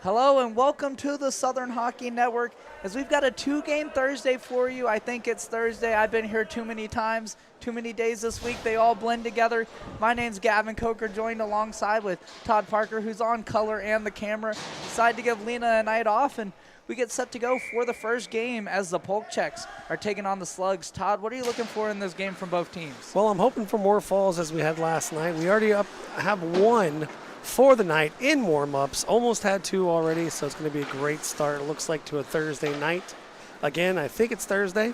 Hello and welcome to the Southern Hockey Network. As we've got a two-game Thursday for you. I think it's Thursday. I've been here too many times, too many days this week. They all blend together. My name's Gavin Coker, joined alongside with Todd Parker, who's on color and the camera. Decided to give Lena a night off, and we get set to go for the first game as the Polk Checks are taking on the Slugs. Todd, what are you looking for in this game from both teams? Well, I'm hoping for more falls as we had last night. We already have one for the night in warm-ups. Almost had two already, so it's going to be a great start. It looks like to a Thursday night. Again, I think it's Thursday.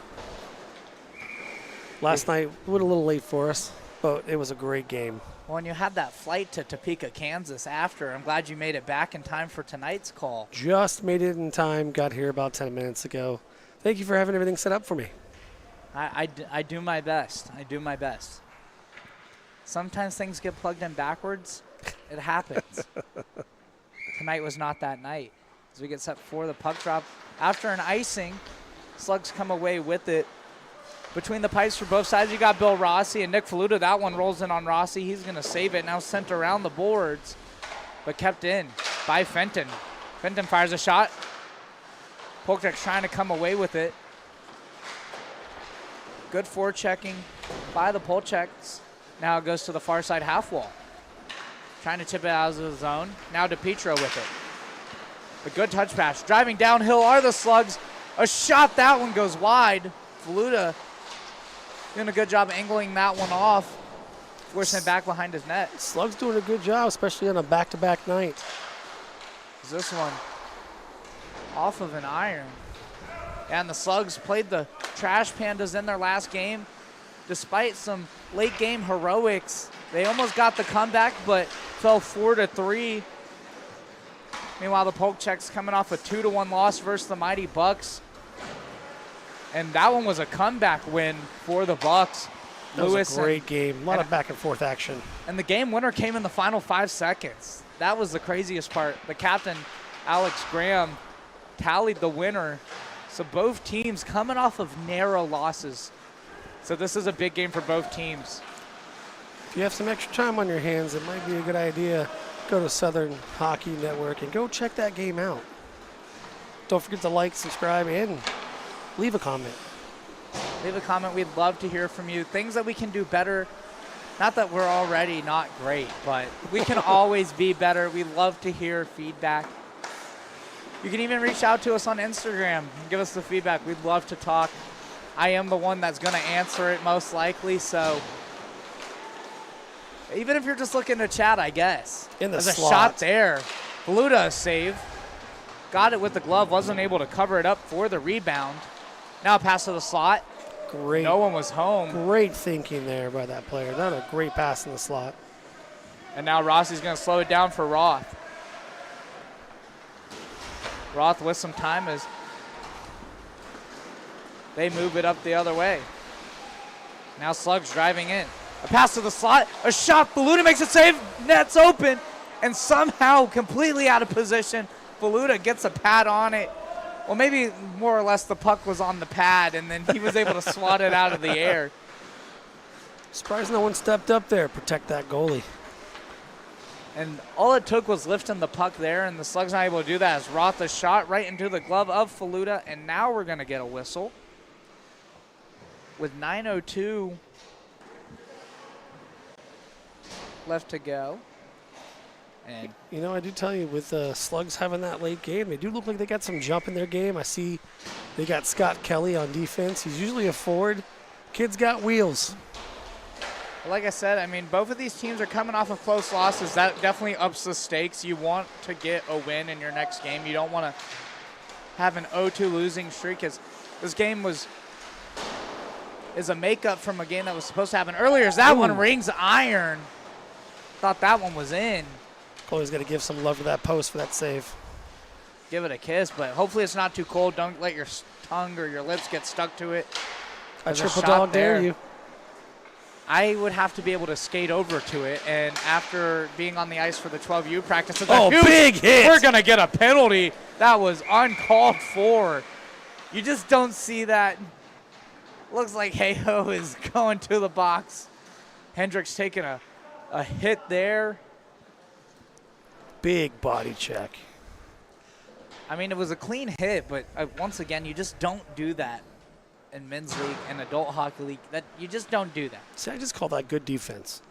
Last night, a little late for us, but it was a great game. Well, and you had that flight to Topeka, Kansas after. I'm glad you made it back in time for tonight's call. Just made it in time. Got here about 10 minutes ago. Thank you for having everything set up for me. I do my best. I do my best. Sometimes things get plugged in backwards. It happens. Tonight was not that night. As we get set for the puck drop. After an icing, Slugs come away with it. Between the pipes for both sides, you got Bill Rossi and Nick Faluta. That one rolls in on Rossi. He's going to save it. Now sent around the boards, but kept in by Fenton. Fenton fires a shot. Polk Checks trying to come away with it. Good forechecking by the Polk Checks. Now it goes to the far side half wall. Trying to tip it out of the zone. Now DePietro with it. A good touch pass. Driving downhill are the Slugs. A shot, that one goes wide. Faluta doing a good job angling that one off. Forcing it back behind his net. Slugs doing a good job, especially on a back-to-back night. This one off of an iron. And the Slugs played the Trash Pandas in their last game. Despite some late game heroics, they almost got the comeback, but fell 4-3. Meanwhile, the Polk Checks coming off a 2-1 loss versus the Mighty Bucks. And that one was a comeback win for the Bucks. That was a great game. A lot of back and forth action. And the game winner came in the final 5 seconds. That was the craziest part. The captain, Alex Graham, tallied the winner. So both teams coming off of narrow losses. So this is a big game for both teams. If you have some extra time on your hands, it might be a good idea. Go to Southern Hockey Network and go check that game out. Don't forget to like, subscribe, and leave a comment. Leave a comment. We'd love to hear from you. Things that we can do better. Not that we're already not great, but we can always be better. We love to hear feedback. You can even reach out to us on Instagram and give us the feedback. We'd love to talk. I am the one that's going to answer it most likely, so even if you're just looking to chat, I guess. In the There's slot. a shot there. Faluta a save. Got it with the glove. Wasn't able to cover it up for the rebound. Now a pass to the slot. Great. No one was home. Great thinking there by that player. Not a great pass in the slot. And now Rossi's going to slow it down for Roth. Roth with some time as they move it up the other way. Now Slugs driving in. A pass to the slot. A shot. Faluta makes a save. Net's open. And somehow completely out of position. Faluta gets a pad on it. Well, maybe more or less the puck was on the pad, and then he was able to swat it out of the air. Surprised no one stepped up there. Protect that goalie. And all it took was lifting the puck there, and the Slugs not able to do that as Roth a shot right into the glove of Faluta, and now we're going to get a whistle. With 9:02 left to go. And you know, I do tell you, with Slugs having that late game, they do look like they got some jump in their game. I see they got Scott Kelly on defense. He's usually a forward. Kid's got wheels. like I said, I mean, both of these teams are coming off of close losses. That definitely ups the stakes. You want to get a win in your next game. You don't want to have an 0-2 losing streak, as this game is a makeup from a game that was supposed to happen earlier. As that one rings iron. Thought that one was in. Chloe's got to give some love to that post for that save. Give it a kiss, but hopefully it's not too cold. Don't let your tongue or your lips get stuck to it. I triple dog dare you. I would have to be able to skate over to it, and after being on the ice for the 12U practice, big hit! We're going to get a penalty. That was uncalled for. You just don't see that. Looks like Hayho is going to the box. Hendricks taking a hit there. Big body check. I mean, it was a clean hit, but once again, you just don't do that in men's league and adult hockey league. That you just don't do that. See, I just call that good defense.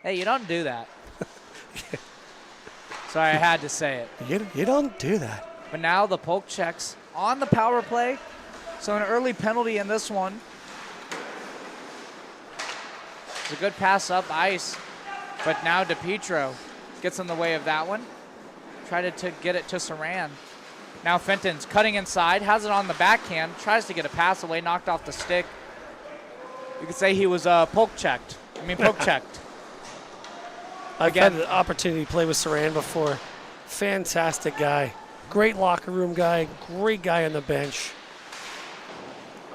Hey, you don't do that. Sorry, I had to say it. You don't do that. But now the Polk Checks on the power play. So an early penalty in this one. It's a good pass up ice. But now DePietro gets in the way of that one. Tried to get it to Saran. Now Fenton's cutting inside, has it on the backhand, tries to get a pass away, knocked off the stick. You could say he was poke checked. I've had the opportunity to play with Saran before. Fantastic guy. Great locker room guy. Great guy on the bench.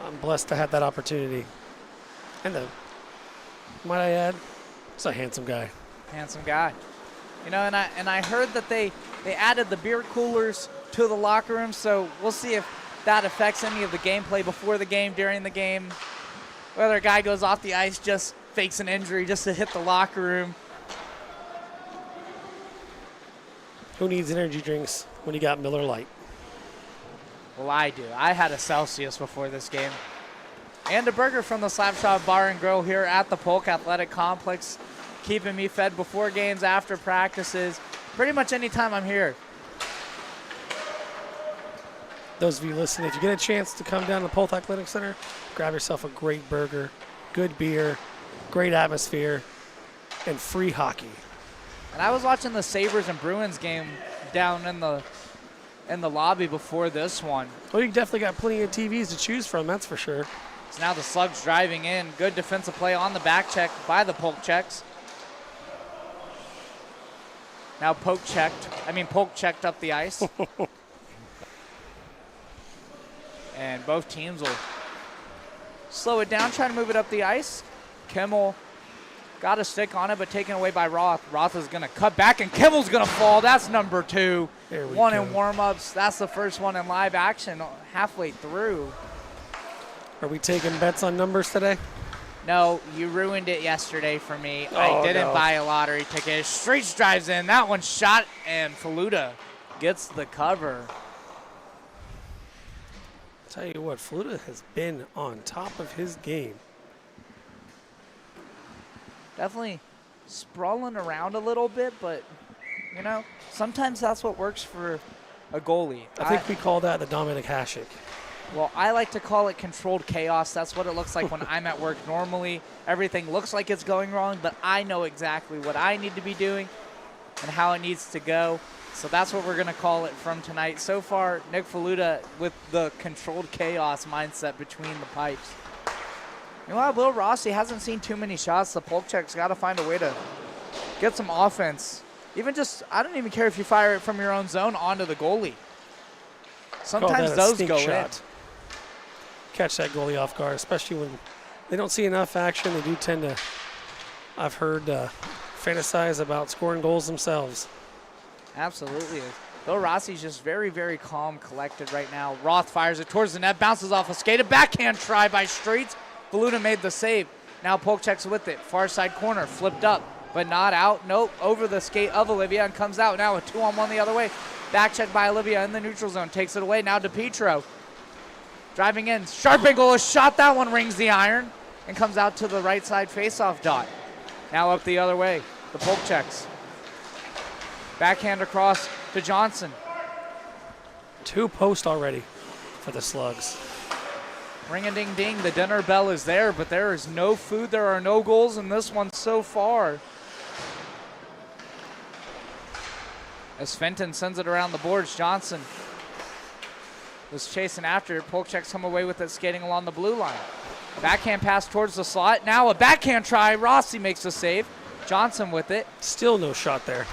I'm blessed to have that opportunity. And might I add, he's a handsome guy. Handsome guy. You know, and I heard that they added the beer coolers to the locker room, so we'll see if that affects any of the gameplay before the game, during the game. Whether a guy goes off the ice, just fakes an injury just to hit the locker room. Who needs energy drinks when you got Miller Lite? Well, I do. I had a Celsius before this game. And a burger from the Slapshot Bar and Grill here at the Polk Athletic Complex, keeping me fed before games, after practices, pretty much anytime I'm here. Those of you listening, if you get a chance to come down to the Polk Athletic Center, grab yourself a great burger, good beer, great atmosphere, and free hockey. And I was watching the Sabres and Bruins game down in the lobby before this one. Well, you definitely got plenty of TVs to choose from, that's for sure. So now the Slugs driving in. Good defensive play on the back check by the Polk Checks. Now Polk checked up the ice. And both teams will slow it down, try to move it up the ice. Kimmel got a stick on it, but taken away by Roth. Roth is going to cut back, and Kimmel's going to fall. That's number 2. One in warm-ups. That's the first one in live action halfway through. Are we taking bets on numbers today? No, you ruined it yesterday for me. I didn't buy a lottery ticket. Streets drives in. That one shot, and Faluda gets the cover. Tell you what, Faluda has been on top of his game. Definitely sprawling around a little bit, but, you know, sometimes that's what works for a goalie. I think we call that the Dominic Hasek. Well, I like to call it controlled chaos. That's what it looks like when I'm at work normally. Everything looks like it's going wrong, but I know exactly what I need to be doing and how it needs to go. So that's what we're going to call it from tonight. So far, Nick Faluda with the controlled chaos mindset between the pipes. Meanwhile, Will Rossi hasn't seen too many shots. The Polk Checks got to find a way to get some offense. Even just, I don't even care if you fire it from your own zone onto the goalie. Sometimes those go in. Catch that goalie off guard, especially when they don't see enough action. They do tend to, I've heard, fantasize about scoring goals themselves. Absolutely. Bill Rossi's just very, very calm, collected right now. Roth fires it towards the net, bounces off a skate. A backhand try by Streets. Faluda made the save. Now Polk Checks with it. Far side corner, flipped up, but not out. Nope, over the skate of Olivia and comes out now with 2-on-1 the other way. Back check by Olivia in the neutral zone. Takes it away. Now DePietro. Driving in. Sharp angle, a shot. That one rings the iron and comes out to the right side faceoff dot. Now up the other way. The Polk Checks. Backhand across to Johnson. 2 posts already for the Slugs. Ring-a-ding-ding. The dinner bell is there, but there is no food. There are no goals in this one so far. As Fenton sends it around the boards, Johnson was chasing after it. Polk Checks come away with it, skating along the blue line. Backhand pass towards the slot. Now a backhand try. Rossi makes the save. Johnson with it. Still no shot there.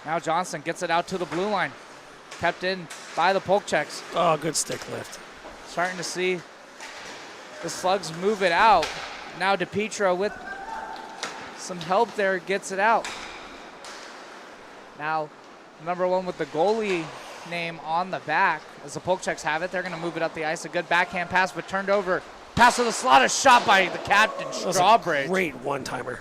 Now Johnson gets it out to the blue line. Kept in by the Polk Checks. Oh, good stick lift. Starting to see the Slugs move it out. Now DePietro with some help there gets it out. Now, number 1 with the goalie name on the back. As the Polk Checks have it, they're going to move it up the ice. A good backhand pass, but turned over. Pass to the slot, a shot by the captain, Strawbridge. Great one-timer.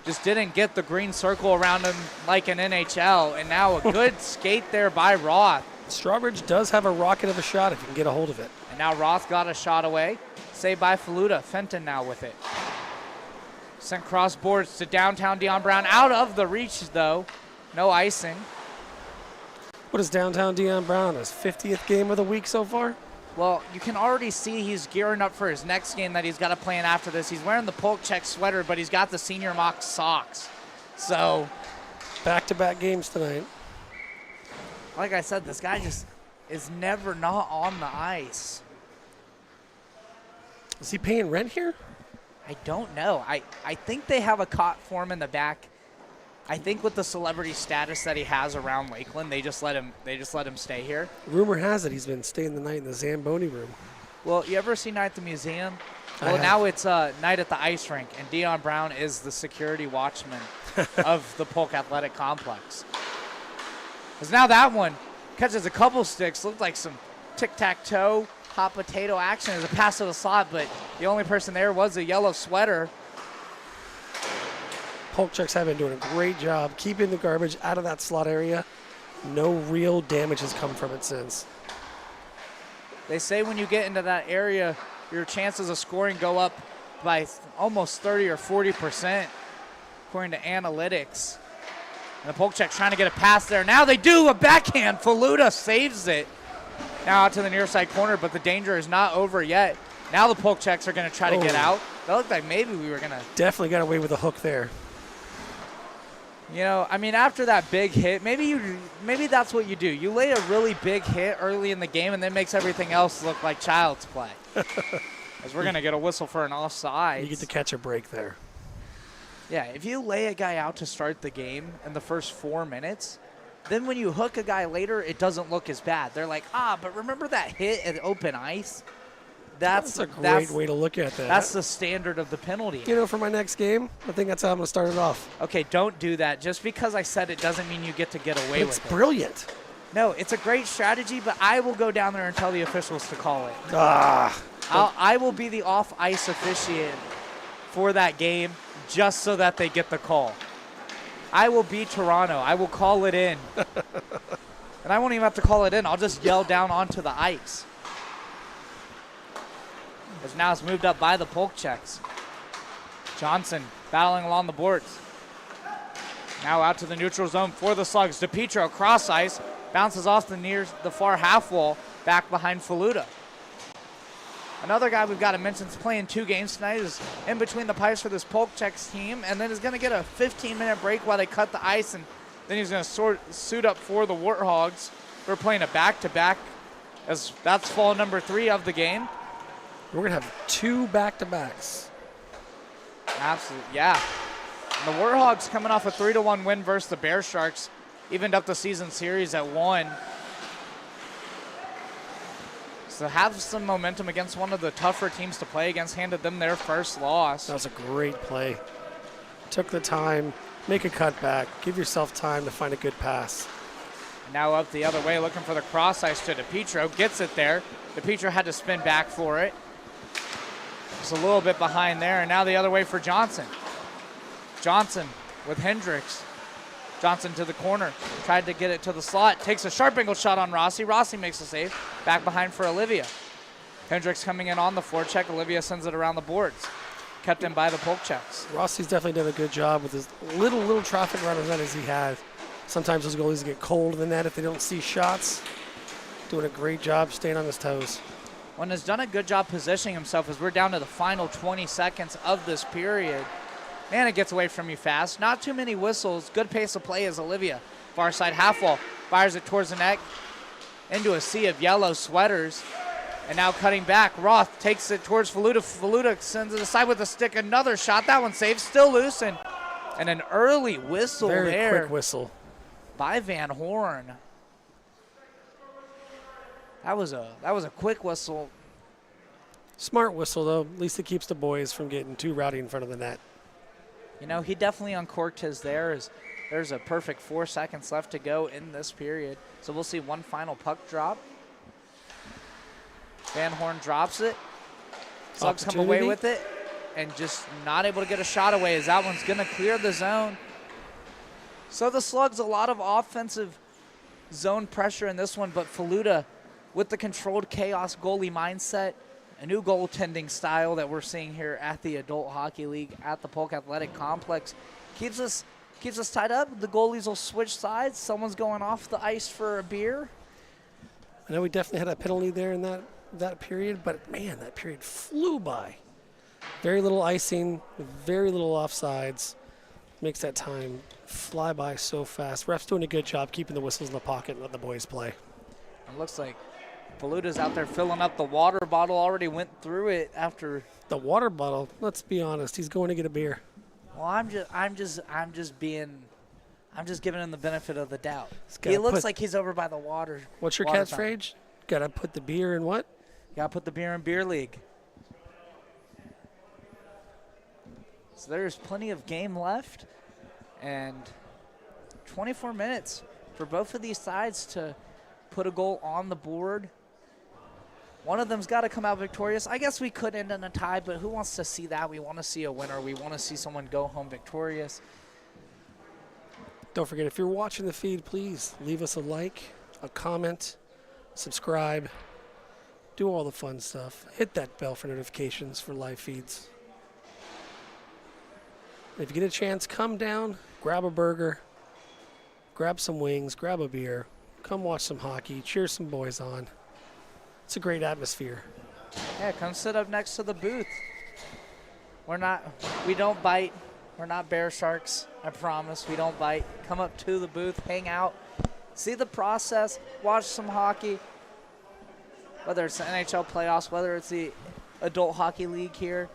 just didn't get the green circle around him like an NHL. And now a good skate there by Roth. Strawbridge does have a rocket of a shot if you can get a hold of it. And now Roth got a shot away. Saved by Faluda. Fenton now with it. Sent cross boards to downtown Dion Brown. Out of the reach, though. No icing. What is downtown Dion Brown, his 50th game of the week so far? Well, you can already see he's gearing up for his next game that he's got to play in after this. He's wearing the Polk Checks sweater, but he's got the senior mock socks. So, back-to-back games tonight. like I said, this guy just is never not on the ice. Is he paying rent here? I don't know. I think they have a cot for him in the back. I think with the celebrity status that he has around Lakeland, they just let him stay here. Rumor has it he's been staying the night in the Zamboni room. Well, you ever see Night at the Museum? Well, now it's Night at the Ice Rink, and Dion Brown is the security watchman of the Polk Athletic Complex. Because now that one catches a couple sticks, looked like some tic-tac-toe, hot potato action as a pass to the slot, but the only person there was a yellow sweater. Polk Checks have been doing a great job keeping the garbage out of that slot area. No real damage has come from it since. They say when you get into that area, your chances of scoring go up by almost 30 or 40%, according to analytics. And the Polk Checks trying to get a pass there. Now they do, a backhand. Faluda saves it. Now out to the near side corner, but the danger is not over yet. Now the Polk Checks are going to try to get out. That looked like maybe we were going to. Definitely got away with a hook there. You know, I mean, after that big hit, maybe that's what you do. You lay a really big hit early in the game, and then makes everything else look like child's play. As we're going to get a whistle for an offside. You get to catch a break there. Yeah, if you lay a guy out to start the game in the first 4 minutes, then when you hook a guy later, it doesn't look as bad. They're like, but remember that hit at open ice? That's a great way to look at that. That's the standard of the penalty. You know, for my next game, I think that's how I'm going to start it off. Okay, don't do that. Just because I said it doesn't mean you get to get away with it. It's brilliant. No, it's a great strategy, but I will go down there and tell the officials to call it. I will be the off-ice officiant for that game just so that they get the call. I will be Toronto. I will call it in. And I won't even have to call it in. I'll just yell down onto the ice. As now it's moved up by the Polk Checks. Johnson battling along the boards. Now out to the neutral zone for the Slugs. DePietro cross ice. Bounces off the far half wall. Back behind Faluda. Another guy we've got to mention is playing 2 games tonight. Is in between the pipes for this Polk Checks team. And then is going to get a 15-minute break while they cut the ice. And then he's going to suit up for the Warthogs. We're playing a back-to-back. As that's fall number 3 of the game. We're going to have 2 back-to-backs. Absolutely, yeah. And the Warthogs coming off a 3-1 win versus the Bear Sharks. Evened up the season series at 1. So have some momentum against one of the tougher teams to play against. Handed them their first loss. That was a great play. Took the time, make a cutback, give yourself time to find a good pass. And now up the other way, looking for the cross ice to DePietro. Gets it there. DePietro had to spin back for it. Just a little bit behind there, and now the other way for Johnson. Johnson with Hendricks. Johnson to the corner. Tried to get it to the slot. Takes a sharp angle shot on Rossi. Rossi makes the save. Back behind for Olivia. Hendricks coming in on the forecheck. Olivia sends it around the boards. Kept in by the Polk Checks. Rossi's definitely done a good job with his little traffic around his net as he has. Sometimes those goalies get cold in the net if they don't see shots. Doing a great job staying on his toes. One has done a good job positioning himself as we're down to the final 20 seconds of this period. Man, it gets away from you fast. Not too many whistles. Good pace of play as Olivia. Far side half wall. Fires it towards the net. Into a sea of yellow sweaters. And now cutting back. Roth takes it towards Faluda. Faluda sends it aside with a stick. Another shot. That one saved. Still loose. And an early whistle there. Very quick whistle. By Van Horn. That was a quick whistle. Smart whistle, though. At least it keeps the boys from getting too rowdy in front of the net. You know, he definitely uncorked his there. As there's a perfect 4 seconds left to go in this period. So we'll see one final puck drop. Van Horn drops it. Slugs come away with it. and just not able to get a shot away as that one's going to clear the zone. So the Slugs, a lot of offensive zone pressure in this one, but Faluda with the controlled chaos goalie mindset, a new goaltending style that we're seeing here at the Adult Hockey League at the Polk Athletic Complex keeps us tied up. The goalies will switch sides. Someone's going off the ice for a beer. I know we definitely had a penalty there in that period, but man, that period flew by. Very little icing, very little offsides. Makes that time fly by so fast. Ref's doing a good job keeping the whistles in the pocket and let the boys play. It looks like Faluda's out there filling up the water bottle. Already went through it after the water bottle. Let's be honest, he's going to get a beer. Well, I'm just giving him the benefit of the doubt. He looks like he's over by the water. What's your catchphrase? Gotta put the beer in what? Gotta put the beer in beer league. So there's plenty of game left, and 24 minutes for both of these sides to put a goal on the board. One of them's got to come out victorious. I guess we could end in a tie, but who wants to see that? We want to see a winner. We want to see someone go home victorious. Don't forget, if you're watching the feed, please leave us a like, a comment, subscribe, do all the fun stuff. Hit that bell for notifications for live feeds. If you get a chance, come down, grab a burger, grab some wings, grab a beer, come watch some hockey, cheer some boys on. It's a great atmosphere. Yeah, come sit up next to the booth. We don't bite. We're not bear sharks, I promise. We don't bite. Come up to the booth, hang out, see the process, watch some hockey, whether it's the NHL playoffs, whether it's the Adult Hockey League here.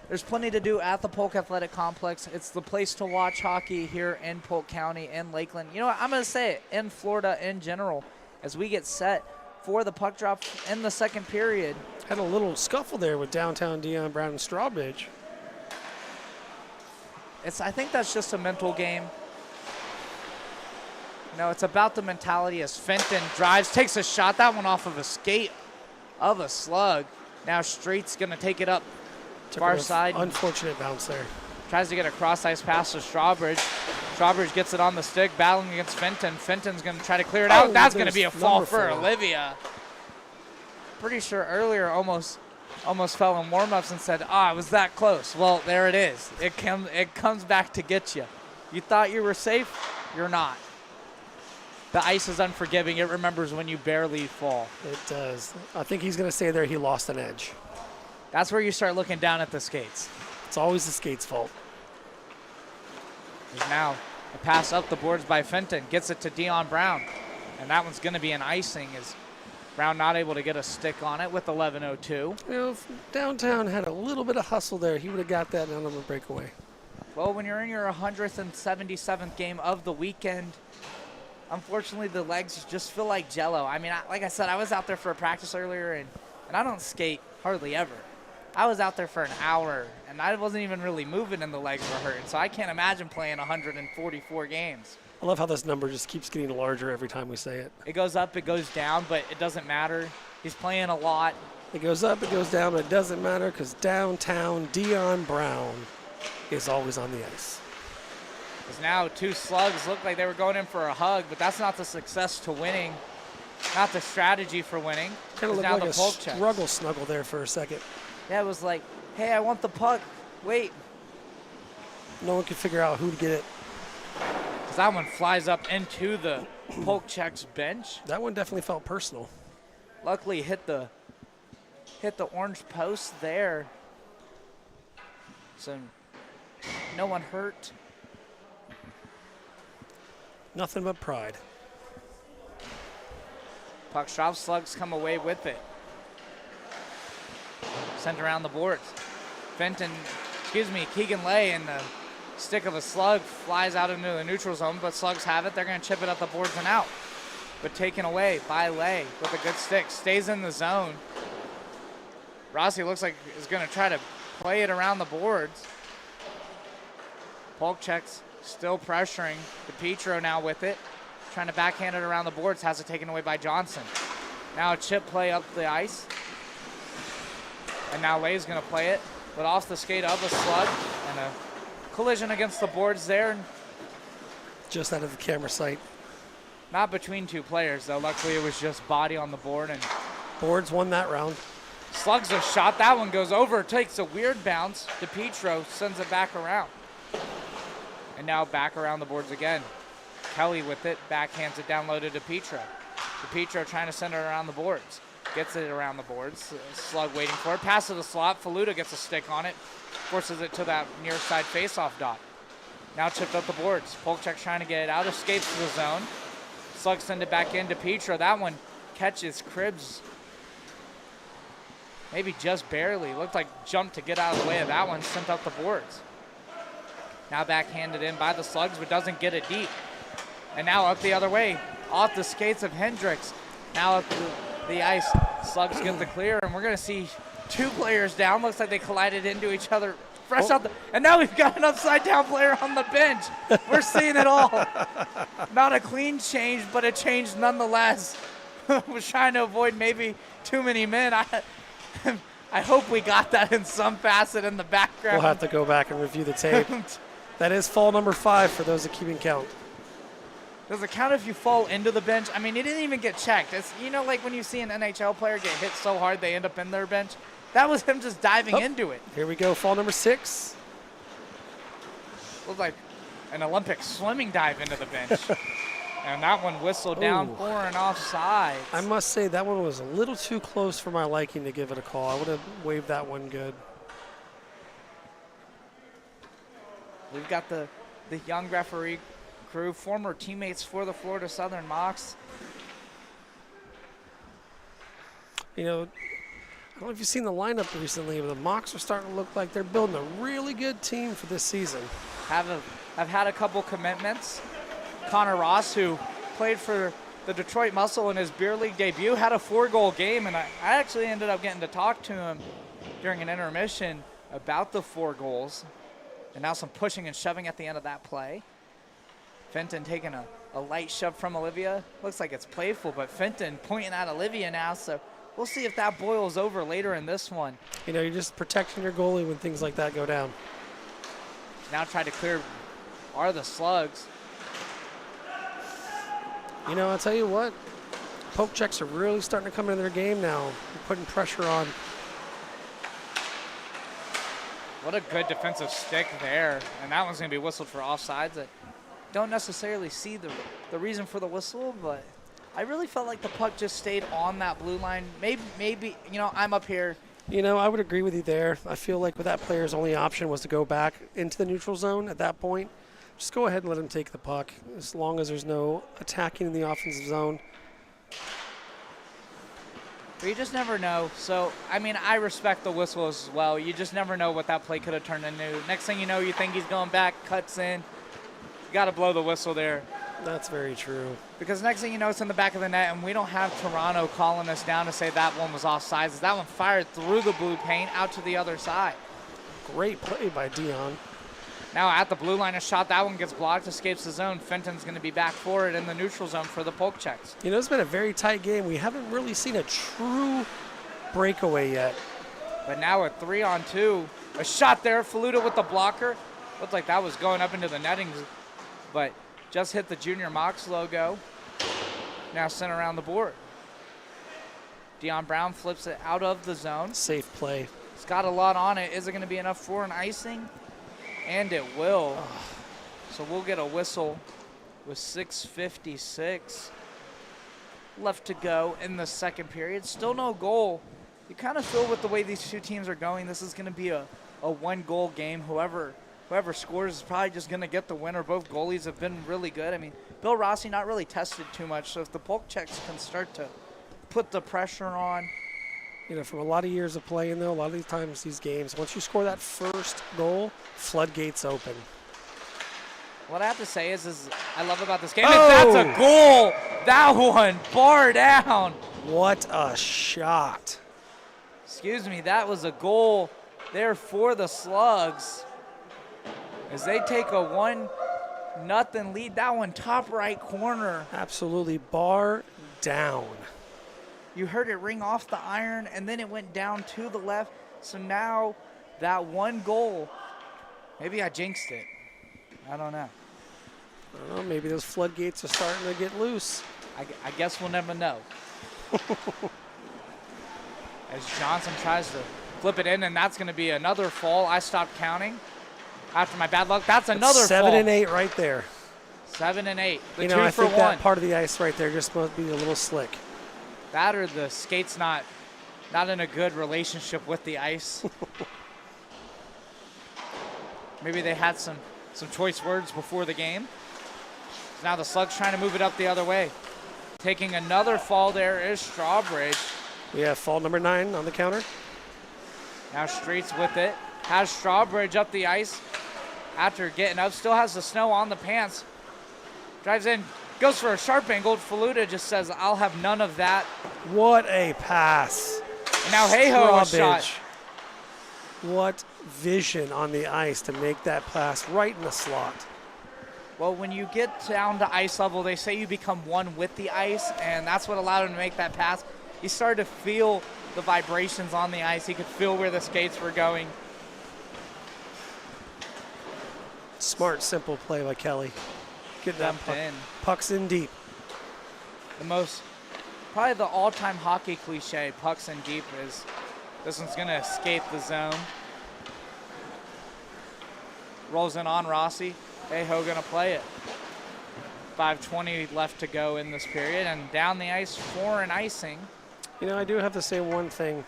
There's plenty to do at the Polk Athletic Complex. It's the place to watch hockey here in Polk County and Lakeland. You know what, I'm going to say it, in Florida in general, as we get set for the puck drop in the second period. Had a little scuffle there with downtown Dion Brown and Strawbridge. I think that's just a mental game. No, it's about the mentality as Fenton drives, takes a shot. That one off of a skate of a Slug. Now Straight's going to take it up far side. Unfortunate bounce there. Tries to get a cross-ice pass to Strawbridge. Strawbridge gets it on the stick, battling against Fenton. Fenton's going to try to clear it out. That's going to be a fall for Olivia. Pretty sure earlier almost fell in warm-ups and said, it was that close. Well, there it is. It comes back to get you. You thought you were safe? You're not. The ice is unforgiving. It remembers when you barely fall. It does. I think he's going to say there he lost an edge. That's where you start looking down at the skates. It's always the skates' fault. There's now a pass up the boards by Fenton. Gets it to Dion Brown. And that one's going to be an icing as Brown not able to get a stick on it with 11:02. You know, if downtown had a little bit of hustle there, he would have got that on a breakaway. Well, when you're in your 177th game of the weekend, unfortunately the legs just feel like jello. I mean, like I said, I was out there for a practice earlier, and I don't skate hardly ever. I was out there for an hour, and I wasn't even really moving, and the legs were hurting. So I can't imagine playing 144 games. I love how this number just keeps getting larger every time we say it. It goes up, it goes down, but it doesn't matter. He's playing a lot. It goes up, it goes down, but it doesn't matter because downtown Dion Brown is always on the ice. Because now two Slugs look like they were going in for a hug, but that's not the success to winning, not the strategy for winning. Kind of looked like a struggle snuggle there for a second. Yeah, it was like, hey, I want the puck. Wait. No one could figure out who to get it. Because that one flies up into the Polk Checks bench. That one definitely felt personal. Luckily hit the orange post there. So no one hurt. Nothing but pride. Puck drop, Slugs come away with it. Sent around the boards. Keegan Lay in the stick of a Slug flies out into the neutral zone, but Slugs have it. They're going to chip it up the boards and out. But taken away by Lay with a good stick. Stays in the zone. Rossi looks like is going to try to play it around the boards. Polk Checks still pressuring. DePietro now with it. Trying to backhand it around the boards. Has it taken away by Johnson. Now a chip play up the ice. And now Lay's going to play it. but off the skate of a Slug, and a collision against the boards there. Just out of the camera sight. Not between two players, though. Luckily, it was just body on the board, and Boards won that round. Slugs a shot. That one goes over, takes a weird bounce. DePietro sends it back around. And now back around the boards again. Kelly with it, backhands it down low to DePietro. DePietro trying to send it around the boards. Gets it around the boards. Slug waiting for it. Passes the slot. Faluda gets a stick on it. Forces it to that near side face-off dot. Now chipped up the boards. Polk Checks trying to get it out. Escapes the zone. Slug send it back in. DePietro. That one catches Cribbs. Maybe just barely. Looked like jumped to get out of the way of that one. Sent up the boards. Now backhanded in by the Slugs, but doesn't get it deep. And now up the other way. Off the skates of Hendricks. Now up the ice. Slugs get the clear, and we're going to see two players down. Looks like they collided into each other. Fresh out and now we've got an upside down player on the bench. We're seeing it all. Not a clean change, but a change nonetheless. Was trying to avoid maybe too many men. I hope we got that in some facet in the background. We'll have to go back and review the tape. That is fall number 5 for those that keeping count. Does it count if you fall into the bench? I mean, he didn't even get checked. It's, you know, like when you see an NHL player get hit so hard they end up in their bench? That was him just diving into it. Here we go, fall number 6. Looked like an Olympic swimming dive into the bench. And that one whistled down for an offside. I must say that one was a little too close for my liking to give it a call. I would have waved that one good. We've got the young referee crew, former teammates for the Florida Southern Mocs. You know, I don't know if you've seen the lineup recently, but the Mocs are starting to look like they're building a really good team for this season. Have had a couple commitments. Connor Ross, who played for the Detroit Muscle in his beer league debut, had a 4-goal game, and I actually ended up getting to talk to him during an intermission about the 4 goals. And now some pushing and shoving at the end of that play. Fenton taking a light shove from Olivia. Looks like it's playful, but Fenton pointing at Olivia now, so we'll see if that boils over later in this one. You know, you're just protecting your goalie when things like that go down. Now try to clear are the Slugs. You know, I'll tell you what, Polk Checks are really starting to come into their game now. They're putting pressure on. What a good defensive stick there. And that one's going to be whistled for offsides. I don't necessarily see the reason for the whistle, but I really felt like the puck just stayed on that blue line. Maybe you know, I'm up here. You know, I would agree with you there. I feel like with that player's only option was to go back into the neutral zone at that point. Just go ahead and let him take the puck as long as there's no attacking in the offensive zone. But you just never know. So, I mean, I respect the whistle as well. You just never know what that play could have turned into. Next thing you know, you think he's going back, cuts in. You got to blow the whistle there. That's very true. Because next thing you know, it's in the back of the net, and we don't have Toronto calling us down to say that one was offsides. That one fired through the blue paint out to the other side. Great play by Dion. Now at the blue line, a shot. That one gets blocked, escapes the zone. Fenton's going to be back for it in the neutral zone for the Polk Checks. You know, it's been a very tight game. We haven't really seen a true breakaway yet. But now a 3-on-2. A shot there. Faluda with the blocker. Looked like that was going up into the netting, but just hit the Junior Mocs logo. Now sent around the board. Dion Brown flips it out of the zone. Safe play. It's got a lot on it. Is it going to be enough for an icing? And it will. So we'll get a whistle with 6:56 left to go in the second period. Still no goal. You kind of feel with the way these two teams are going, this is going to be a 1-goal game. Whoever scores is probably just going to get the winner. Both goalies have been really good. I mean, Bill Rossi not really tested too much. So if the Polk Checks can start to put the pressure on. You know, from a lot of years of playing, though, a lot of these times, these games, once you score that first goal, floodgates open. What I have to say is I love about this game is that's a goal. That one, bar down. What a shot. Excuse me, that was a goal there for the Slugs. As they take a 1-0 lead. That one top right corner. Absolutely bar down. You heard it ring off the iron, and then it went down to the left. So now that one goal, maybe I jinxed it. I don't know. I don't know, maybe those floodgates are starting to get loose. I guess we'll never know. As Johnson tries to flip it in, and that's going to be another fall. I stopped counting after my bad luck. That's another 7 fall. and 8 right there. 7 and 8. The you 2 know, I for think 1. that part of the ice right there just must be a little slick. That or the skate's not in a good relationship with the ice. Maybe they had some choice words before the game. Now the Slugs trying to move it up the other way. Taking another fall there is Strawbridge. We have fall number 9 on the counter. Now Streets with it. Has Strawbridge up the ice after getting up. Still has the snow on the pants. Drives in. Goes for a sharp angle. Faluda just says, I'll have none of that. What a pass. And now Hayho a shot. What vision on the ice to make that pass right in the slot. Well, when you get down to ice level, they say you become one with the ice, and that's what allowed him to make that pass. He started to feel the vibrations on the ice. He could feel where the skates were going. Smart, simple play by Kelly. Get that puck. Pucks in deep. Probably the all-time hockey cliche, pucks in deep, is this one's going to escape the zone. Rolls in on Rossi. Hayho going to play it. 5:20 left to go in this period, and down the ice for an icing. You know, I do have to say one thing.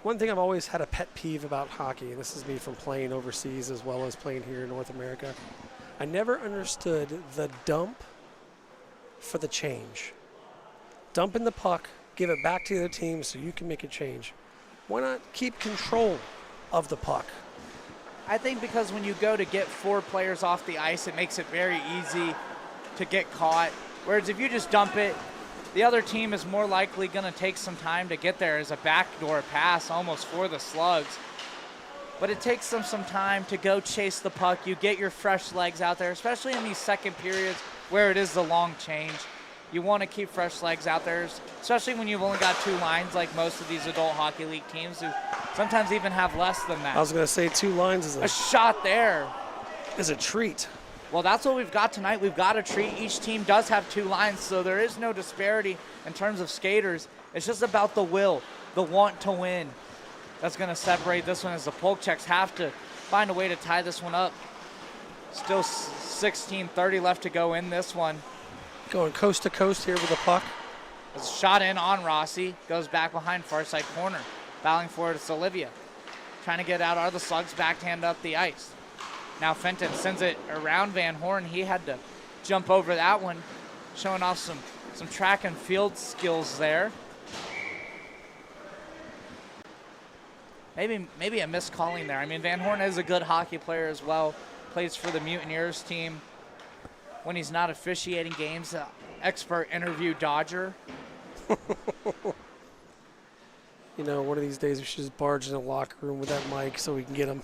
One thing I've always had a pet peeve about hockey, and this is me from playing overseas as well as playing here in North America. I never understood the dump for the change. Dumping the puck, give it back to the other team so you can make a change. Why not keep control of the puck? I think because when you go to get 4 players off the ice, it makes it very easy to get caught. Whereas if you just dump it, the other team is more likely going to take some time to get there as a backdoor pass almost for the Slugs. But it takes them some time to go chase the puck. You get your fresh legs out there, especially in these second periods where it is the long change. You want to keep fresh legs out there, especially when you've only got 2 lines like most of these adult hockey league teams who sometimes even have less than that. I was going to say 2 lines is a shot there. Is a treat. Well, that's what we've got tonight. We've got a treat. Each team does have 2 lines, so there is no disparity in terms of skaters. It's just about the will, the want to win. That's going to separate this one as the Polk Checks have to find a way to tie this one up. Still 16:30 left to go in this one. Going coast to coast here with the puck. It's a shot in on Rossi. Goes back behind far side corner. Battling for it, it's Olivia. Trying to get out are the Slugs, backhand up the ice. Now Fenton sends it around Van Horn. He had to jump over that one, showing off some track and field skills there. Maybe a miscalling there. I mean, Van Horn is a good hockey player as well. Plays for the Mutineers team. When he's not officiating games, expert interview dodger. You know, one of these days we should just barge in the locker room with that mic so we can get him.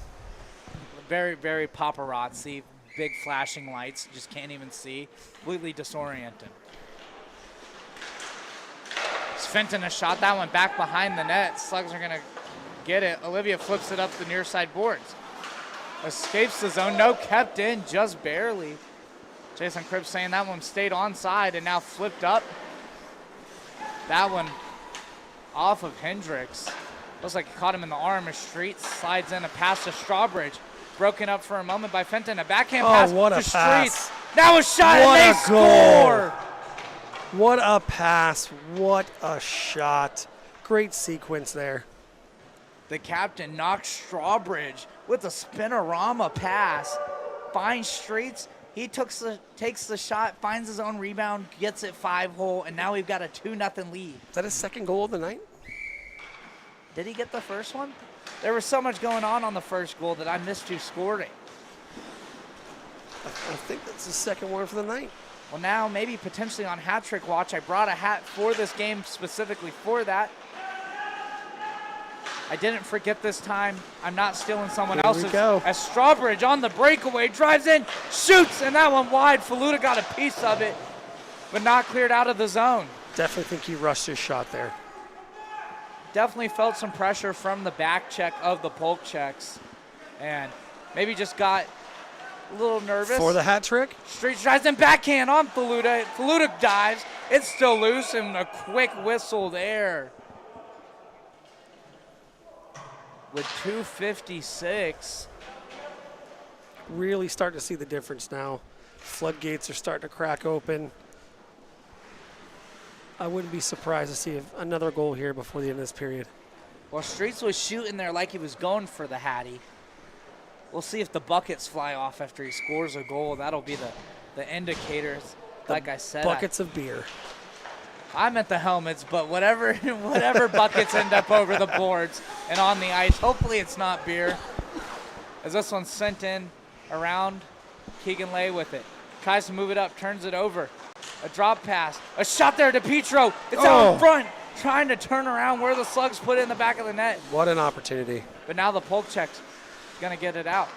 Very, very paparazzi. Big flashing lights. Just can't even see. Completely disoriented. Fenton a shot. That one back behind the net. Slugs are going to get it. Olivia flips it up the near side boards. Escapes the zone. No, kept in just barely. Jason Cripps saying that one stayed onside and now flipped up. That one off of Hendricks. Looks like he caught him in the arm. A Street slides in a pass to Strawbridge. Broken up for a moment by Fenton. A backhand pass what to a Streets. pass. Now a shot What and a they score. What a pass. What a shot. Great sequence there. The captain knocks Strawbridge with a spinorama pass. Finds Streets. He takes the shot, finds his own rebound, gets it 5-hole, and now we've got a 2-0 lead. Is that his second goal of the night? Did he get the first one? There was so much going on the first goal that I missed who scored it. I think that's the second one for the night. Well, now maybe potentially on hat trick watch. I brought a hat for this game specifically for that. I didn't forget this time. I'm not stealing someone else's. As Strawbridge on the breakaway, drives in, shoots, and that one wide. Faluda got a piece of it, but not cleared out of the zone. Definitely think he rushed his shot there. Definitely felt some pressure from the back check of the Polk Checks. and maybe just got a little nervous. For the hat trick. Streets drives and backhand on Faluda. Faluda dives. It's still loose, and a quick whistle there. With 2:56. Really starting to see the difference now. Floodgates are starting to crack open. I wouldn't be surprised to see another goal here before the end of this period. Well, Streets was shooting there like he was going for the Hattie. We'll see if the buckets fly off after he scores a goal. That'll be the indicators. Like I said, buckets of beer. I meant the helmets, but whatever buckets end up over the boards and on the ice, hopefully it's not beer. As this one's sent in around, Keegan Lay with it. Tries to move it up, turns it over. A drop pass, a shot there to Petro. It's out in front, trying to turn around where the Slugs put it in the back of the net. What an opportunity. But now the Polk Checks gonna get it out.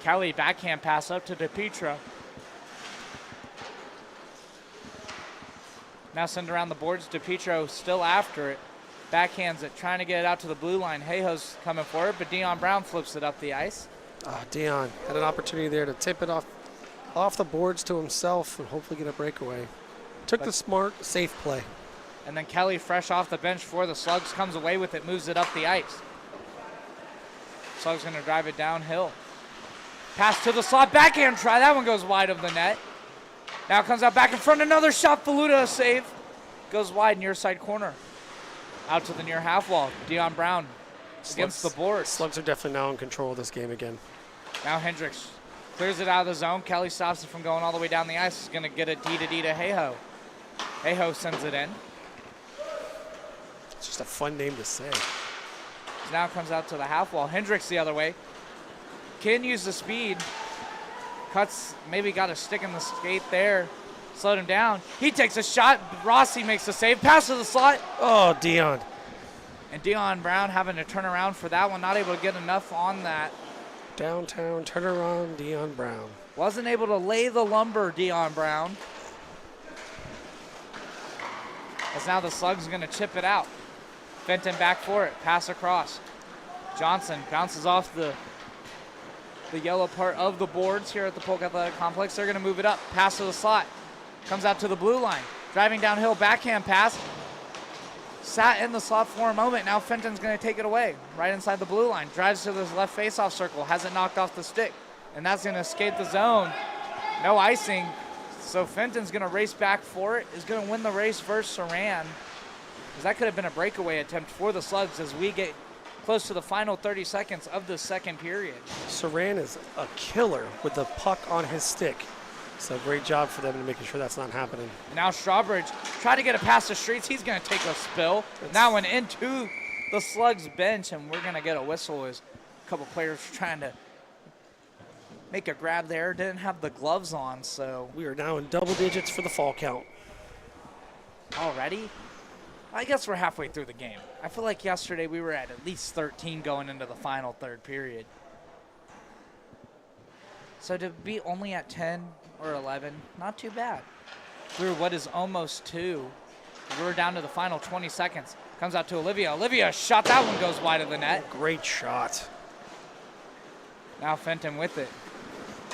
Kelly backhand pass up to DePietro. Now send around the boards. DePietro still after it. Backhands it, trying to get it out to the blue line. Hayhoe's coming for it, but Dion Brown flips it up the ice. Dion had an opportunity there to tip it off the boards to himself and hopefully get a breakaway. Took the smart, safe play. And then Kelly, fresh off the bench for the Slugs, comes away with it, moves it up the ice. Slugs going to drive it downhill. Pass to the slot, backhand try. That one goes wide of the net. Now comes out back in front, another shot. Faluda, a save. Goes wide, near side corner. Out to the near half wall. Dion Brown against the board. Slugs are definitely now in control of this game again. Now Hendricks clears it out of the zone. Kelly stops it from going all the way down the ice. He's going to get a D to Hayhoe. Hayhoe sends it in. It's just a fun name to say. Now comes out to the half wall. Hendricks the other way. Can use the speed. Cuts, maybe got a stick in the skate there. Slowed him down. He takes a shot. Rossi makes the save. Pass to the slot. Oh, Dion. And Dion Brown having to turn around for that one. Not able to get enough on that. Downtown turnaround, Dion Brown. Wasn't able to lay the lumber, Dion Brown. As now the Slugs going to chip it out. Fenton back for it. Pass across. Johnson bounces off the yellow part of the boards here at the Polk Athletic Complex. They're going to move it up. Pass to the slot. Comes out to the blue line. Driving downhill, backhand pass. Sat in the slot for a moment. Now Fenton's going to take it away. Right inside the blue line. Drives to this left faceoff circle. Has it knocked off the stick. And that's going to escape the zone. No icing. So Fenton's going to race back for it. Is going to win the race versus Saran. Because that could have been a breakaway attempt for the Slugs as we get close to the final 30 seconds of the second period. Saran is a killer with the puck on his stick. So great job for them in making sure that's not happening. Now Strawbridge try to get it past the Streets. He's going to take a spill. Now went into the Slugs bench, and we're going to get a whistle as a couple players trying to make a grab there. Didn't have the gloves on, so. We are now in double digits for the fall count. Already? I guess we're halfway through the game. I feel like yesterday we were at least 13 going into the final third period. So to be only at 10 or 11, not too bad. Through what is almost 2. We're down to the final 20 seconds. Comes out to Olivia. Olivia shot. That one goes wide of the net. Great shot. Now Fenton with it.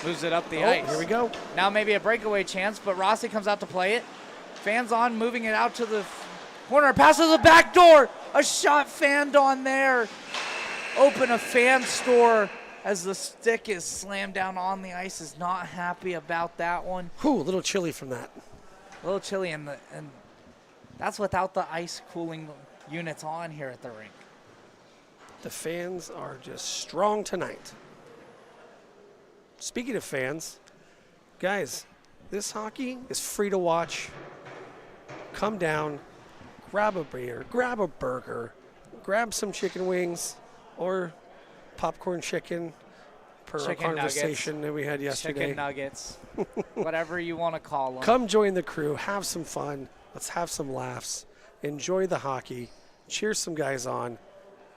Moves it up the ice. Here we go. Now maybe a breakaway chance, but Rossi comes out to play it. Fans on, moving it out to the corner. Passes the back door. A shot fanned on there. Open a fan store as the stick is slammed down on the ice. Is not happy about that one. Whew, a little chilly from that. A little chilly, and that's without the ice cooling units on here at the rink. The fans are just strong tonight. Speaking of fans, guys, this hockey is free to watch. Come down, grab a beer, grab a burger, grab some chicken wings or popcorn chicken per Chicken our conversation nuggets. that we had yesterday. Chicken nuggets, whatever you want to call them. Come join the crew, have some fun. Let's have some laughs. Enjoy the hockey. Cheer some guys on.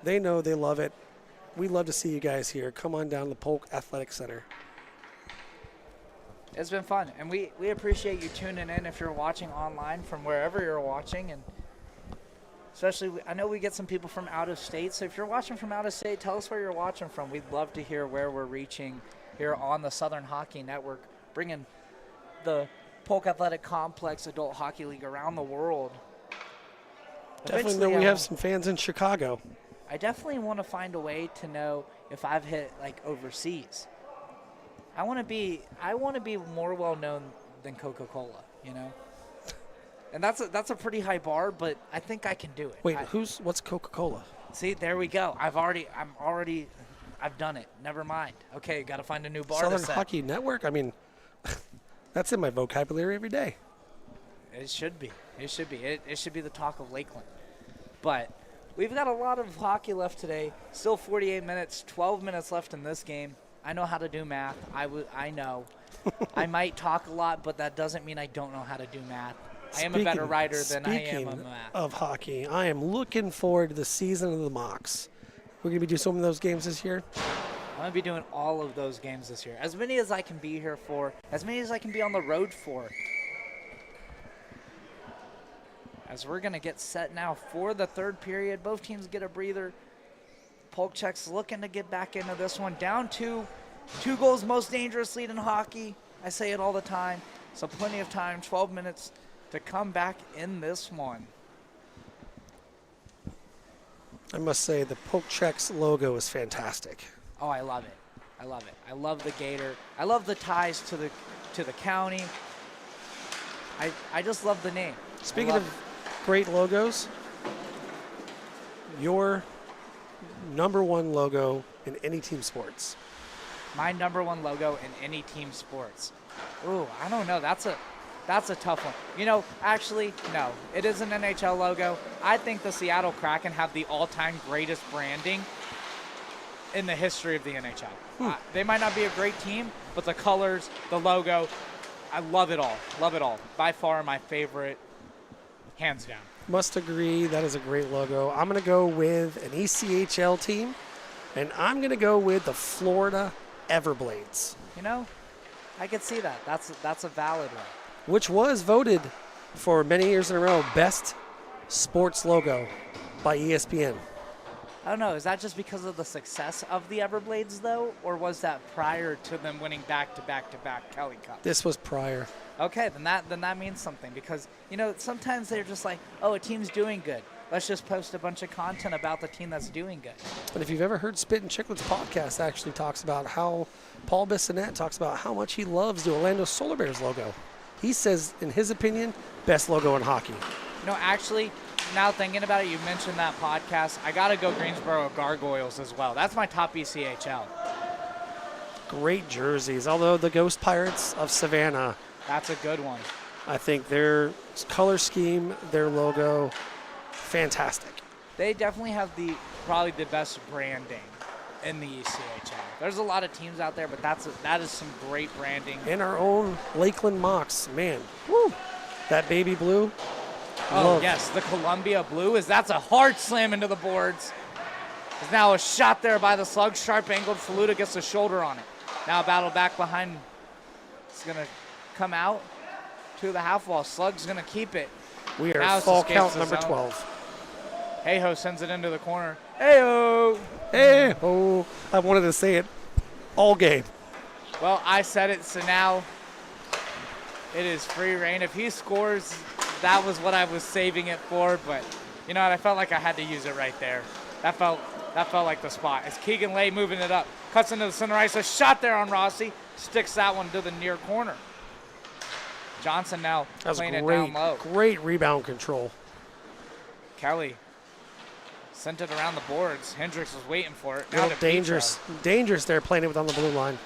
They know they love it. We love to see you guys here. Come on down to the Polk Athletic Center. It's been fun, and we appreciate you tuning in if you're watching online from wherever you're watching. And Especially, I know we get some people from out of state. So if you're watching from out of state, tell us where you're watching from. We'd love to hear where we're reaching here on the Southern Hockey Network, bringing the Polk Athletic Complex Adult Hockey League around the world. Definitely know we have some fans in Chicago. I definitely want to find a way to know if I've hit like overseas. I want to be more well known than Coca-Cola, you know. And that's a pretty high bar, but I think I can do it. Wait, what's Coca-Cola? See, there we go. I've done it. Never mind. Okay, got to find a new bar. Southern Hockey Network? I mean, that's in my vocabulary every day. It should be. It should be. It should be the talk of Lakeland. But we've got a lot of hockey left today. Still 48 minutes, 12 minutes left in this game. I know how to do math. I know. I might talk a lot, but that doesn't mean I don't know how to do math. I am a better writer than I am a math. Of hockey, I am looking forward to the season of the Mocs. We're going to be doing some of those games this year. I'm going to be doing all of those games this year. As many as I can be here for. As many as I can be on the road for. As we're going to get set now for the third period. Both teams get a breather. Polk Checks looking to get back into this one. Down 2 goals, most dangerous lead in hockey. I say it all the time. So plenty of time, 12 minutes to come back in this one. I must say the Polk Checks logo is fantastic. Oh, I love it. I love it. I love the gator. I love the ties to the county. I just love the name. Speaking of great logos, your number one logo in any team sports. My number one logo in any team sports. Ooh, I don't know. That's a tough one. You know, actually, no. It is an NHL logo. I think the Seattle Kraken have the all-time greatest branding in the history of the NHL. They might not be a great team, but the colors, the logo, I love it all. Love it all. By far my favorite, hands down. Must agree. That is a great logo. I'm going to go with an ECHL team, and I'm going to go with the Florida Everblades. You know, I could see that. That's a valid one. Which was voted for many years in a row best sports logo by ESPN. I don't know. Is that just because of the success of the Everblades, though, or was that prior to them winning back-to-back Kelly Cup? This was prior. Okay, then that means something because, you know, sometimes they're just like, oh, a team's doing good. Let's just post a bunch of content about the team that's doing good. But if you've ever heard Spit and Chicklets podcast actually talks about how Paul Bissonnette talks about how much he loves the Orlando Solar Bears logo. He says, in his opinion, best logo in hockey. You know, actually, now thinking about it, you mentioned that podcast. I got to go Greensboro Gargoyles as well. That's my top ECHL. Great jerseys, although the Ghost Pirates of Savannah. That's a good one. I think their color scheme, their logo, fantastic. They definitely have probably the best branding in the ECHL. There's a lot of teams out there, but that is some great branding. And our own Lakeland Mocs, man. Woo! That baby blue. Oh, yes, the Columbia blue. That's a hard slam into the boards. There's now a shot there by the Slugs. Sharp angled. Faluda gets a shoulder on it. Now a battle back behind. It's going to come out to the half wall. Slugs going to keep it. We are full count number 12. Hey-ho sends it into the corner. Hey-ho! Hey-ho! I wanted to say it all game. Well, I said it, so now it is free reign. If he scores, that was what I was saving it for, but you know what? I felt like I had to use it right there. That felt like the spot. It's Keegan Lay moving it up. Cuts into the center ice. A shot there on Rossi. Sticks that one to the near corner. Johnson now playing it down low. Great rebound control. Kelly sent it around the boards. Hendricks was waiting for it. Now dangerous there playing it with on the blue line.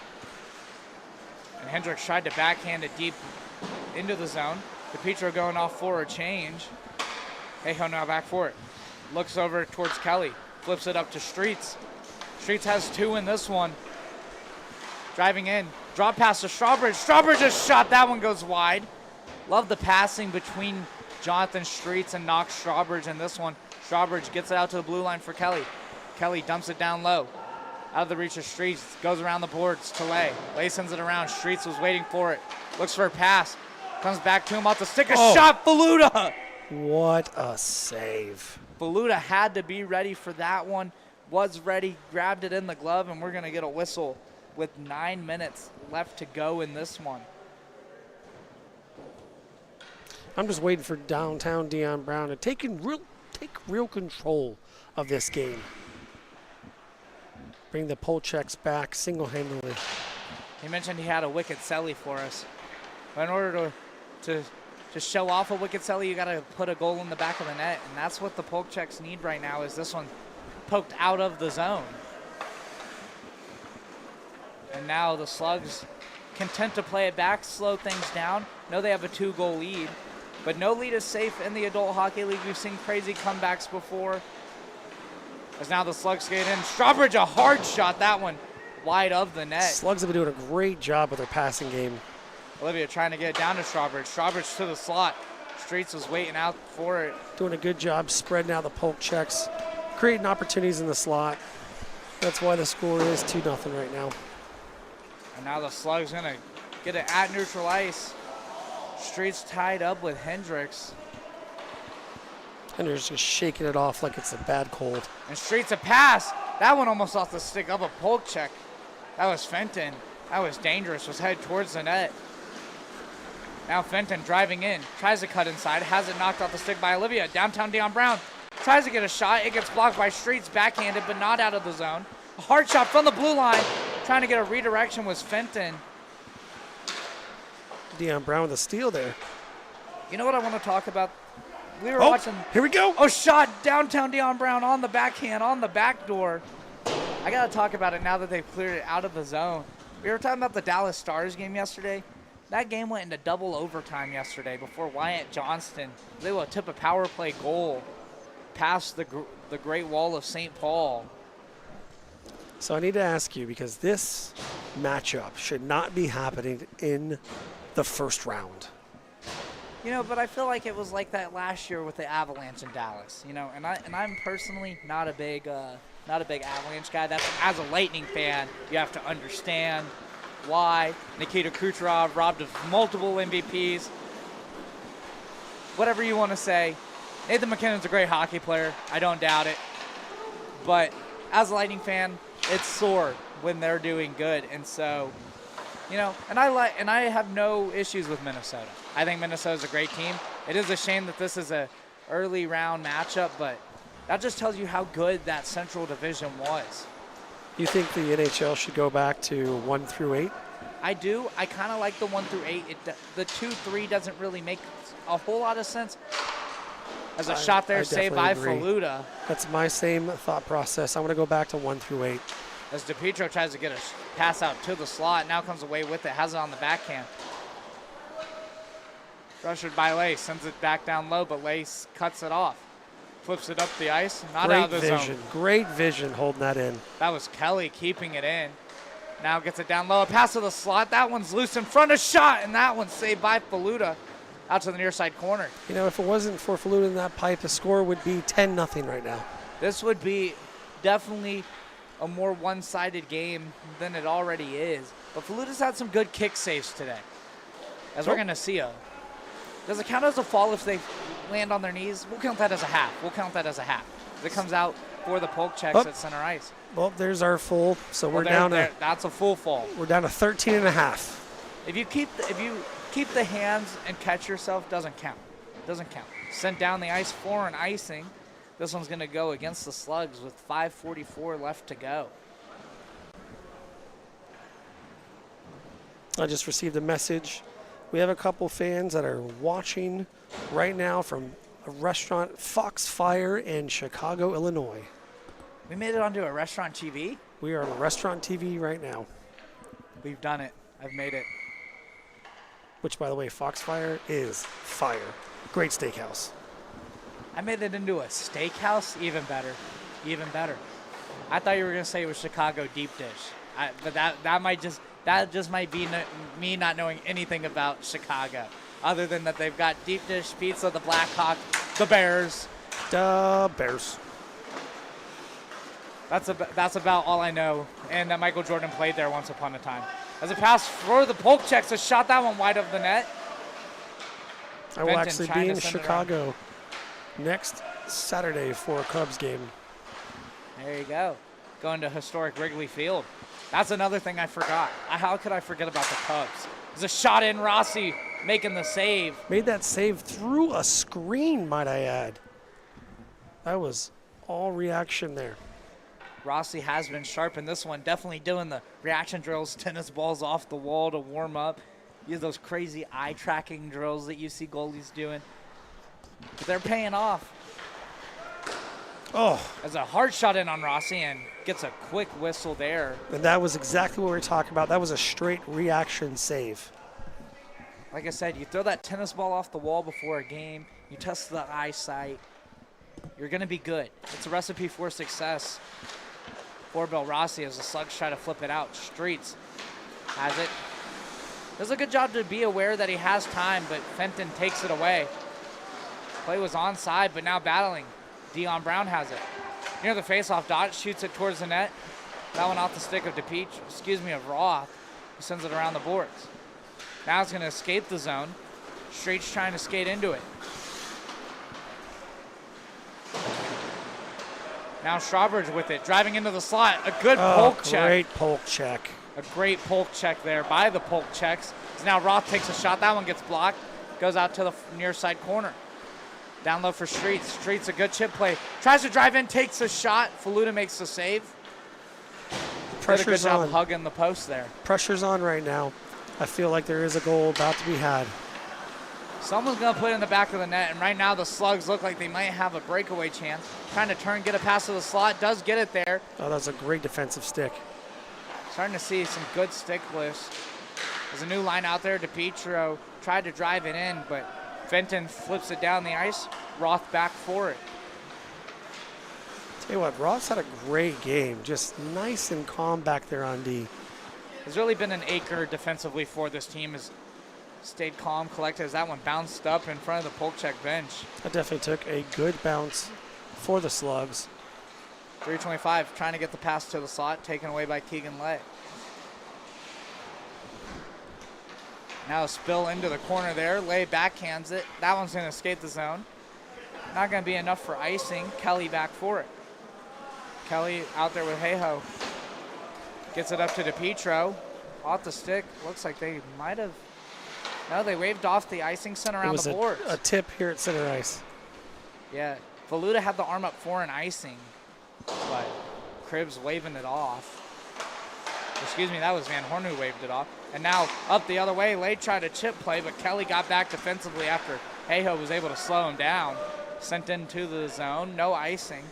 And Hendricks tried to backhand it deep into the zone. DePietro going off for a change. Hey-ho now back for it. Looks over towards Kelly. Flips it up to Streets. Streets has 2 in this one. Driving in. Drop pass to Strawbridge. Strawbridge just shot. That one goes wide. Love the passing between Jonathan Streets and Knox Strawbridge in this one. Strawbridge gets it out to the blue line for Kelly. Kelly dumps it down low. Out of the reach of Streets. Goes around the boards to Lay. Lay sends it around. Streets was waiting for it. Looks for a pass. Comes back to him off the stick. A shot. Faluda. What a save. Faluda had to be ready for that one, was ready, grabbed it in the glove, and we're going to get a whistle with 9 minutes left to go in this one. I'm just waiting for downtown Deion Brown to take real control of this game. Bring the Polk Checks back single-handedly. He mentioned he had a wicked celly for us. But in order to show off a wicked celly, you got to put a goal in the back of the net, and that's what the Polk Checks need right now. Is this one poked out of the zone? And now the Slugs content to play it back, slow things down. Know they have a 2-goal lead, but no lead is safe in the Adult Hockey League. We've seen crazy comebacks before. As now the Slugs get in. Strawbridge, a hard shot. That one wide of the net. Slugs have been doing a great job with their passing game. Olivia trying to get it down to Strawbridge. Strawbridge to the slot. Streets was waiting out for it. Doing a good job spreading out the Polk Checks, creating opportunities in the slot. That's why the score is 2-0 right now. And now the Slugs going to get it at neutral ice. Streets tied up with Hendricks. Hendricks just shaking it off like it's a bad cold. And Streets a pass. That one almost off the stick of a Polk Check. That was Fenton. That was dangerous. Was headed towards the net. Now Fenton driving in. Tries to cut inside. Has it knocked off the stick by Olivia. Downtown Deion Brown. Tries to get a shot. It gets blocked by Streets. Backhanded, but not out of the zone. A hard shot from the blue line. Trying to get a redirection was Fenton. Deion Brown with a steal there. You know what I want to talk about? We were watching. Here we go. Oh, shot downtown Deion Brown on the backhand, on the back door. I got to talk about it now that they've cleared it out of the zone. We were talking about the Dallas Stars game yesterday. That game went into double overtime yesterday before Wyatt Johnston was able to tip a power play goal past the Great Wall of St. Paul. So I need to ask you, because this matchup should not be happening in the first round. You know, but I feel like it was like that last year with the Avalanche in Dallas. You know, and I'm personally not a big Avalanche guy. That's, as a Lightning fan, you have to understand why. Nikita Kucherov robbed of multiple MVPs. Whatever you want to say. Nathan McKinnon's a great hockey player. I don't doubt it. But as a Lightning fan, it's sore when they're doing good. And so, you know, and I have no issues with Minnesota. I think Minnesota's a great team. It is a shame that this is a early round matchup, but that just tells you how good that Central Division was. You think the NHL should go back to 1 through 8? I do. I kind of like the 1 through 8. The 2-3 doesn't really make a whole lot of sense. As a shot there saved by Faluda. That's my same thought process. I want to go back to 1 through 8. As DePietro tries to get a pass out to the slot, now comes away with it, has it on the backhand. Pressured by Lace, sends it back down low, but Lace cuts it off. Flips it up the ice, not out of the zone. Great vision holding that in. That was Kelly keeping it in. Now gets it down low, a pass to the slot. That one's loose in front, a shot, and that one's saved by Faluda out to the near side corner. You know, if it wasn't for Faluda in that pipe, the score would be 10-0 right now. This would be definitely a more one-sided game than it already is. But Faluda's had some good kick saves today. As we're going to see. Does it count as a fall if they land on their knees? We'll count that as a half. If it comes out for the Polk Checks at center ice. Well, there's our full. So we're down to. That's a full fall. We're down to 13.5. If you keep the hands and catch yourself, doesn't count. Sent down the ice for an icing. This one's going to go against the Slugs with 5:44 left to go. I just received a message. We have a couple fans that are watching right now from a restaurant, Foxfire in Chicago, Illinois. We made it onto a restaurant TV? We are on restaurant TV right now. We've done it. I've made it. Which, by the way, Foxfire is fire. Great steakhouse. I made it into a steakhouse? Even better. I thought you were going to say it was Chicago deep dish. But that just might be me not knowing anything about Chicago, other than that they've got deep dish pizza, the Blackhawk, the Bears. The Bears. That's about all I know, and that Michael Jordan played there once upon a time. As a pass for the Polk Checks, a shot that one wide of the net. I will actually be in Chicago next Saturday for a Cubs game. There you go. Going to historic Wrigley Field. That's another thing I forgot. How could I forget about the Cubs? There's a shot in, Rossi making the save. Made that save through a screen, might I add. That was all reaction there. Rossi has been sharp in this one, definitely doing the reaction drills, tennis balls off the wall to warm up. Use those crazy eye tracking drills that you see goalies doing. But they're paying off. Oh. As a hard shot in on Rossi and gets a quick whistle there. And that was exactly what we were talking about. That was a straight reaction save. Like I said, you throw that tennis ball off the wall before a game, you test the eyesight, you're going to be good. It's a recipe for success. For Bill Rossi as the Slugs try to flip it out. Streets has it. Does a good job to be aware that he has time, but Fenton takes it away. Play was onside, but now battling. Dion Brown has it. Near the faceoff dot, shoots it towards the net. That one off the stick of of Roth, who sends it around the boards. Now it's going to escape the zone. Streets trying to skate into it. Now Strawbridge with it, driving into the slot. A good Polk check. Great Polk check. A great Polk check there by the Polk Checks. So now Roth takes a shot. That one gets blocked. Goes out to the near side corner. Down low for Streets. Streets, a good chip play. Tries to drive in, takes a shot. Faluda makes the save. Did a good job hugging the post there. Pressure's on right now. I feel like there is a goal about to be had. Someone's going to put it in the back of the net, and right now the Slugs look like they might have a breakaway chance. Trying to turn, get a pass to the slot. Does get it there. Oh, that was a great defensive stick. Starting to see some good stick lifts. There's a new line out there. DePietro tried to drive it in, but Fenton flips it down the ice. Roth back for it. Tell you what, Roth's had a great game. Just nice and calm back there on D. There's really been an acre defensively for this team. Has stayed calm, collected as that one bounced up in front of the Polk Check bench. That definitely took a good bounce for the Slugs. 3:25, trying to get the pass to the slot, taken away by Keegan Lay. Now a spill into the corner there. Lay backhands it. That one's going to escape the zone. Not going to be enough for icing. Kelly back for it. Kelly out there with Hayho. Gets it up to DePietro. Off the stick. Looks like they might have. No, they waved off the icing center around the boards. A tip here at center ice. Yeah. Faluda had the arm up for an icing, but Cribbs waving it off. Excuse me, that was Van Horn who waved it off. And now up the other way, Lay tried a chip play, but Kelly got back defensively after Hayho was able to slow him down. Sent into the zone, no icing.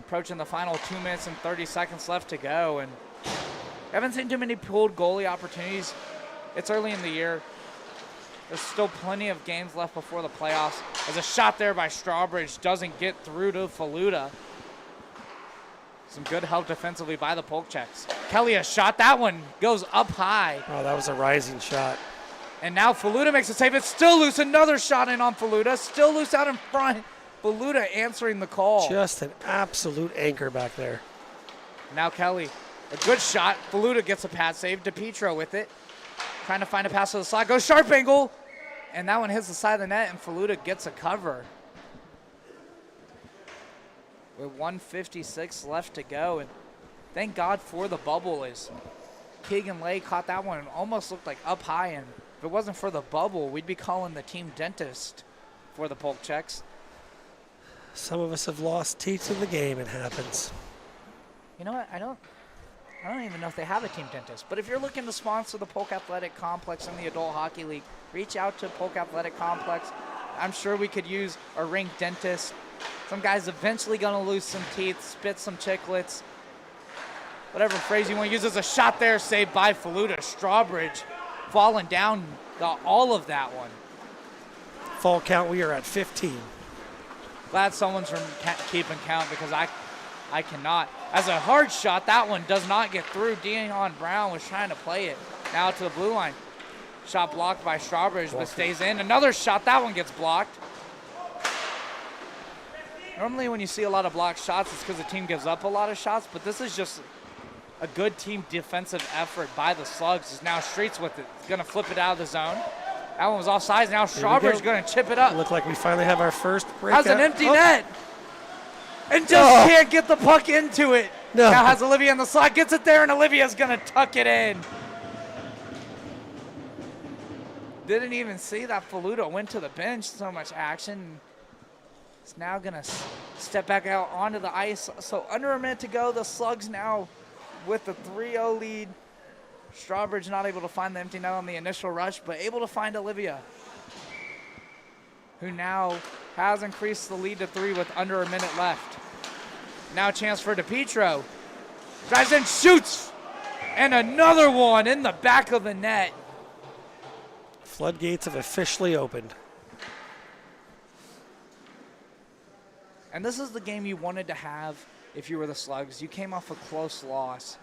Approaching the final 2 minutes and 30 seconds left to go, and haven't seen too many pulled goalie opportunities. It's early in the year. There's still plenty of games left before the playoffs. As a shot there by Strawbridge doesn't get through to Faluda. Some good help defensively by the Polk Checks. Kelly a shot. That one goes up high. Oh, that was a rising shot. And now Faluda makes a save. It's still loose. Another shot in on Faluda. Still loose out in front. Faluda answering the call. Just an absolute anchor back there. Now Kelly, a good shot. Faluda gets a pass save. DePietro with it. Trying to find a pass to the slot. Goes sharp angle. And that one hits the side of the net, and Faluda gets a cover. With 1:56 left to go. And thank God for the bubble as Keegan Lay caught that one and almost looked like up high. And if it wasn't for the bubble, we'd be calling the team dentist for the Polk Checks. Some of us have lost teeth in the game. It happens. You know what? I don't even know if they have a team dentist. But if you're looking to sponsor the Polk Athletic Complex and the Adult Hockey League, reach out to Polk Athletic Complex. I'm sure we could use a rink dentist. Some guy's eventually going to lose some teeth, spit some chiclets. Whatever phrase you want to use. There's a shot there saved by Faluda. Strawbridge falling down all of that one. Fall count, we are at 15. Glad someone's keeping count because I cannot. As a hard shot, that one does not get through. Dion Brown was trying to play it. Now to the blue line. Shot blocked by Strawbridge, but stays in. Another shot, that one gets blocked. Normally when you see a lot of blocked shots, it's because the team gives up a lot of shots, but this is just a good team defensive effort by the Slugs. Is now Streets with it. He's going to flip it out of the zone. That one was offsides. Now Strawberry's going to chip it up. Look like we finally have our first breakout. Has an empty net. And just can't get the puck into it. No. Now has Olivia in the slot. Gets it there, and Olivia's going to tuck it in. Didn't even see that Faludo went to the bench. So much action. It's now going to step back out onto the ice. So under a minute to go, the Slugs now with the 3-0 lead. Strawbridge not able to find the empty net on the initial rush, but able to find Olivia, who now has increased the lead to 3 with under a minute left. Now a chance for DePietro. Drives in, shoots, and another one in the back of the net. Floodgates have officially opened. And this is the game you wanted to have if you were the Slugs. You came off a close loss.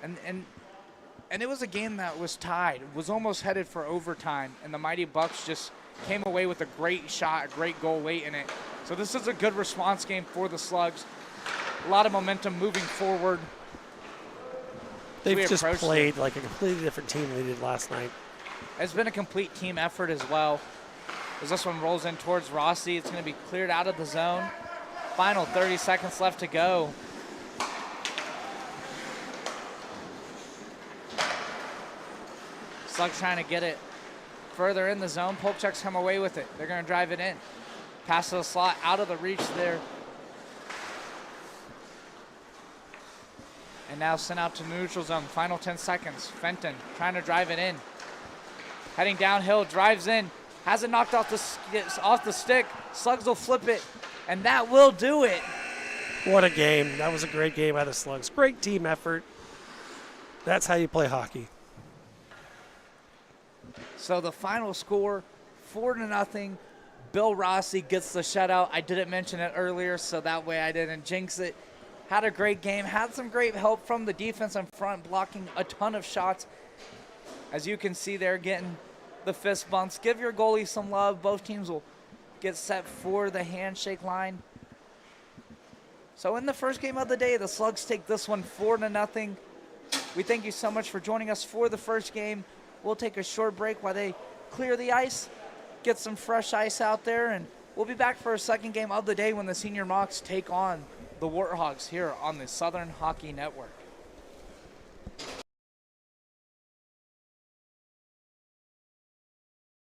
And it was a game that was tied, was almost headed for overtime, and the Mighty Bucks just came away with a great shot, a great goal late in it. So this is a good response game for the Slugs. A lot of momentum moving forward. They've just played like a completely different team than they did last night. It's been a complete team effort as well. As this one rolls in towards Rossi, it's going to be cleared out of the zone. Final 30 seconds left to go. Slugs trying to get it further in the zone. Polk Checks come away with it. They're going to drive it in. Pass to the slot, out of the reach there. And now sent out to the neutral zone. Final 10 seconds. Fenton trying to drive it in. Heading downhill, drives in. Has it knocked off the stick. Slugs will flip it, and that will do it. What a game. That was a great game out of Slugs. Great team effort. That's how you play hockey. So the final score, 4-0. Bill Rossi gets the shutout. I didn't mention it earlier, so that way I didn't jinx it. Had a great game. Had some great help from the defense in front, blocking a ton of shots. As you can see there, getting the fist bumps. Give your goalie some love. Both teams will get set for the handshake line. So in the first game of the day, the Slugs take this one 4-0. We thank you so much for joining us for the first game. We'll take a short break while they clear the ice, get some fresh ice out there, and we'll be back for a second game of the day when the Senior Mocs take on the Warthogs here on the Southern Hockey Network.